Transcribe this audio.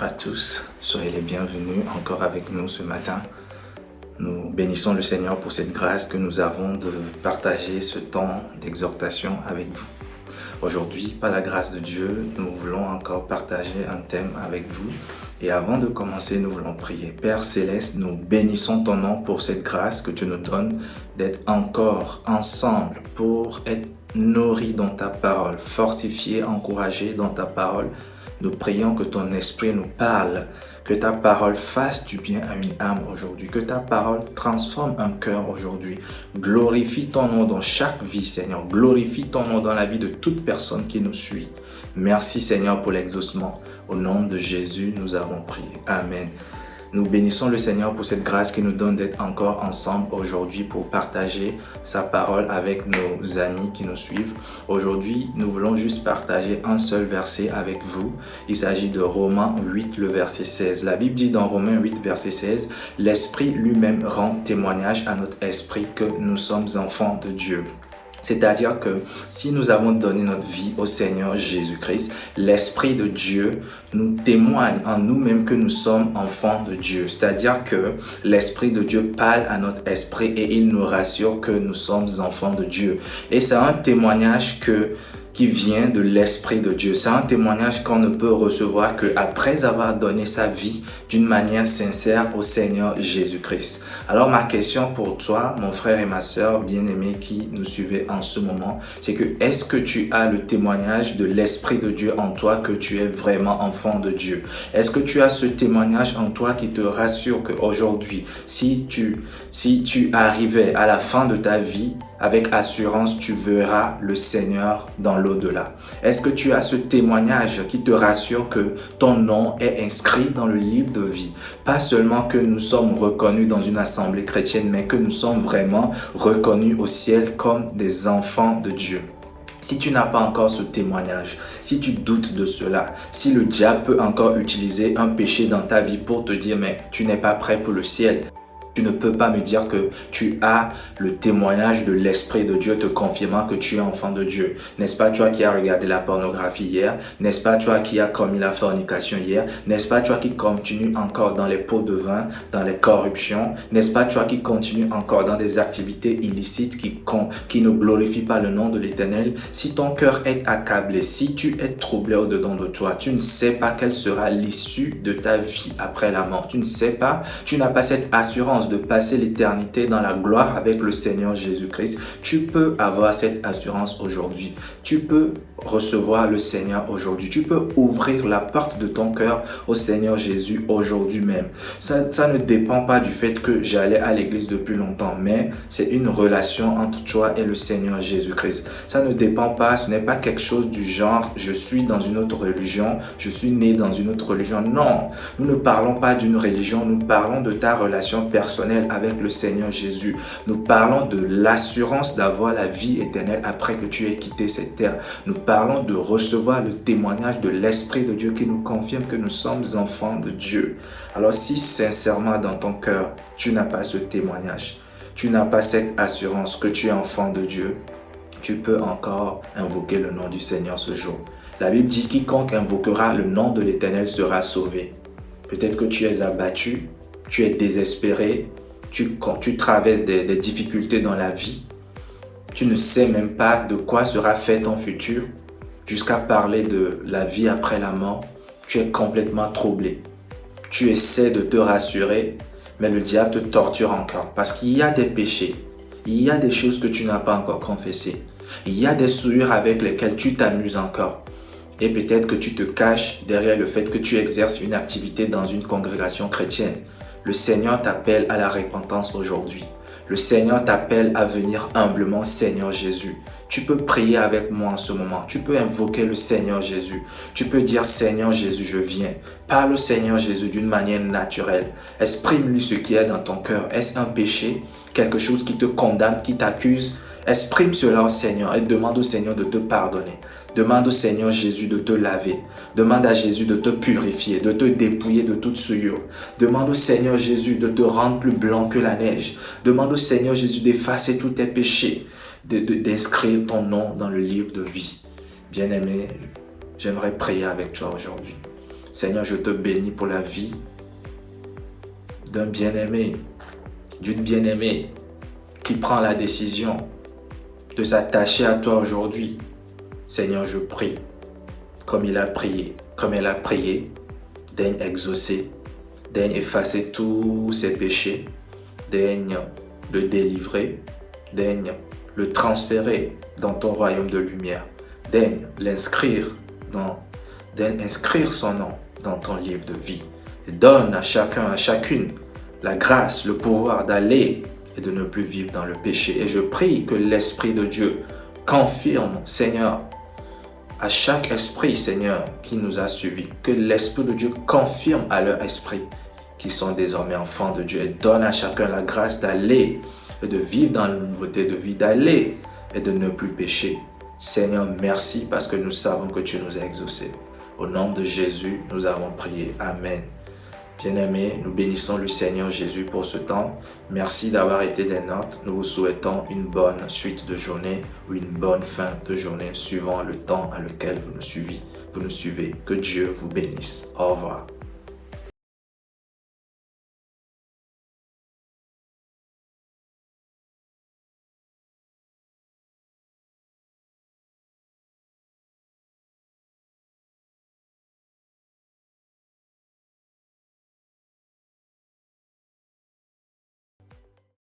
Bonjour à tous, soyez les bienvenus encore avec nous ce matin. Nous bénissons le Seigneur pour cette grâce que nous avons de partager ce temps d'exhortation avec vous. Aujourd'hui, par la grâce de Dieu, nous voulons encore partager un thème avec vous. Et avant de commencer, nous voulons prier. Père Céleste, nous bénissons ton nom pour cette grâce que tu nous donnes d'être encore ensemble pour être nourris dans ta parole, fortifiés, encouragés dans ta parole. Nous prions que ton esprit nous parle, que ta parole fasse du bien à une âme aujourd'hui, que ta parole transforme un cœur aujourd'hui. Glorifie ton nom dans chaque vie, Seigneur. Glorifie ton nom dans la vie de toute personne qui nous suit. Merci, Seigneur, pour l'exaucement. Au nom de Jésus, nous avons prié. Amen. Nous bénissons le Seigneur pour cette grâce qui nous donne d'être encore ensemble aujourd'hui pour partager sa parole avec nos amis qui nous suivent. Aujourd'hui, nous voulons juste partager un seul verset avec vous. Il s'agit de Romains 8, le verset 16. La Bible dit dans Romains 8, verset 16, « L'Esprit lui-même rend témoignage à notre esprit que nous sommes enfants de Dieu. » C'est-à-dire que si nous avons donné notre vie au Seigneur Jésus-Christ, l'Esprit de Dieu nous témoigne en nous-mêmes que nous sommes enfants de Dieu. C'est-à-dire que l'Esprit de Dieu parle à notre esprit et il nous rassure que nous sommes enfants de Dieu. Et c'est un témoignage qui vient de l'Esprit de Dieu. C'est un témoignage qu'on ne peut recevoir qu'après avoir donné sa vie d'une manière sincère au Seigneur Jésus-Christ. Alors ma question pour toi, mon frère et ma sœur bien-aimés qui nous suivez en ce moment, c'est que est-ce que tu as le témoignage de l'Esprit de Dieu en toi que tu es vraiment enfant de Dieu? Est-ce que tu as ce témoignage en toi qui te rassure qu'aujourd'hui, si tu arrivais à la fin de ta vie, avec assurance, tu verras le Seigneur dans l'au-delà? Est-ce que tu as ce témoignage qui te rassure que ton nom est inscrit dans le livre de vie? Pas seulement que nous sommes reconnus dans une assemblée chrétienne, mais que nous sommes vraiment reconnus au ciel comme des enfants de Dieu. Si tu n'as pas encore ce témoignage, si tu doutes de cela, si le diable peut encore utiliser un péché dans ta vie pour te dire « mais tu n'es pas prêt pour le ciel », tu ne peux pas me dire que tu as le témoignage de l'Esprit de Dieu te confirmant que tu es enfant de Dieu. N'est-ce pas toi qui as regardé la pornographie hier? N'est-ce pas toi qui as commis la fornication hier? N'est-ce pas toi qui continue encore dans les pots de vin, dans les corruptions? N'est-ce pas toi qui continue encore dans des activités illicites qui ne glorifient pas le nom de l'Éternel? Si ton cœur est accablé, si tu es troublé au-dedans de toi, tu ne sais pas quelle sera l'issue de ta vie après la mort. Tu ne sais pas, tu n'as pas cette assurance de passer l'éternité dans la gloire avec le Seigneur Jésus-Christ. Tu peux avoir cette assurance aujourd'hui. Tu peux recevoir le Seigneur aujourd'hui. Tu peux ouvrir la porte de ton cœur au Seigneur Jésus aujourd'hui même. Ça ne dépend pas du fait que j'allais à l'église depuis longtemps, mais c'est une relation entre toi et le Seigneur Jésus-Christ. Ça ne dépend pas, ce n'est pas quelque chose du genre je suis dans une autre religion, je suis né dans une autre religion. Non, nous ne parlons pas d'une religion, nous parlons de ta relation personnelle avec le Seigneur Jésus. Nous parlons de l'assurance d'avoir la vie éternelle après que tu aies quitté cette terre. Nous parlons de recevoir le témoignage de l'Esprit de Dieu qui nous confirme que nous sommes enfants de Dieu. Alors si sincèrement dans ton cœur, tu n'as pas ce témoignage, tu n'as pas cette assurance que tu es enfant de Dieu, tu peux encore invoquer le nom du Seigneur ce jour. La Bible dit quiconque invoquera le nom de l'Éternel sera sauvé. Peut-être que tu es abattu, tu es désespéré, tu traverses des difficultés dans la vie. Tu ne sais même pas de quoi sera fait ton futur, jusqu'à parler de la vie après la mort. Tu es complètement troublé. Tu essaies de te rassurer, mais le diable te torture encore. Parce qu'il y a des péchés, il y a des choses que tu n'as pas encore confessées. Il y a des souillures avec lesquelles tu t'amuses encore. Et peut-être que tu te caches derrière le fait que tu exerces une activité dans une congrégation chrétienne. Le Seigneur t'appelle à la repentance aujourd'hui. Le Seigneur t'appelle à venir humblement, Seigneur Jésus. Tu peux prier avec moi en ce moment. Tu peux invoquer le Seigneur Jésus. Tu peux dire, Seigneur Jésus, je viens. Parle au Seigneur Jésus d'une manière naturelle. Exprime-lui ce qui est dans ton cœur. Est-ce un péché? Quelque chose qui te condamne, qui t'accuse? Exprime cela au Seigneur et demande au Seigneur de te pardonner. Demande au Seigneur Jésus de te laver. Demande à Jésus de te purifier, de te dépouiller de toute souillure. Demande au Seigneur Jésus de te rendre plus blanc que la neige. Demande au Seigneur Jésus d'effacer tous tes péchés, d'inscrire ton nom dans le livre de vie. Bien-aimé, j'aimerais prier avec toi aujourd'hui. Seigneur, je te bénis pour la vie d'un bien-aimé, d'une bien-aimée qui prend la décision de s'attacher à toi aujourd'hui. Seigneur, je prie, comme il a prié, comme elle a prié, daigne exaucer, daigne effacer tous ses péchés, daigne le délivrer, daigne le transférer dans ton royaume de lumière, daigne inscrire son nom dans ton livre de vie. Et donne à chacun, à chacune, la grâce, le pouvoir d'aller et de ne plus vivre dans le péché. Et je prie que l'Esprit de Dieu confirme, Seigneur, à chaque esprit, Seigneur, qui nous a suivis, que l'Esprit de Dieu confirme à leur esprit qu'ils sont désormais enfants de Dieu et donne à chacun la grâce d'aller et de vivre dans la nouveauté de vie, d'aller et de ne plus pécher. Seigneur, merci parce que nous savons que tu nous as exaucés. Au nom de Jésus, nous avons prié. Amen. Bien-aimés, nous bénissons le Seigneur Jésus pour ce temps. Merci d'avoir été des nôtres. Nous vous souhaitons une bonne suite de journée ou une bonne fin de journée suivant le temps à lequel vous nous suivez. Que Dieu vous bénisse. Au revoir.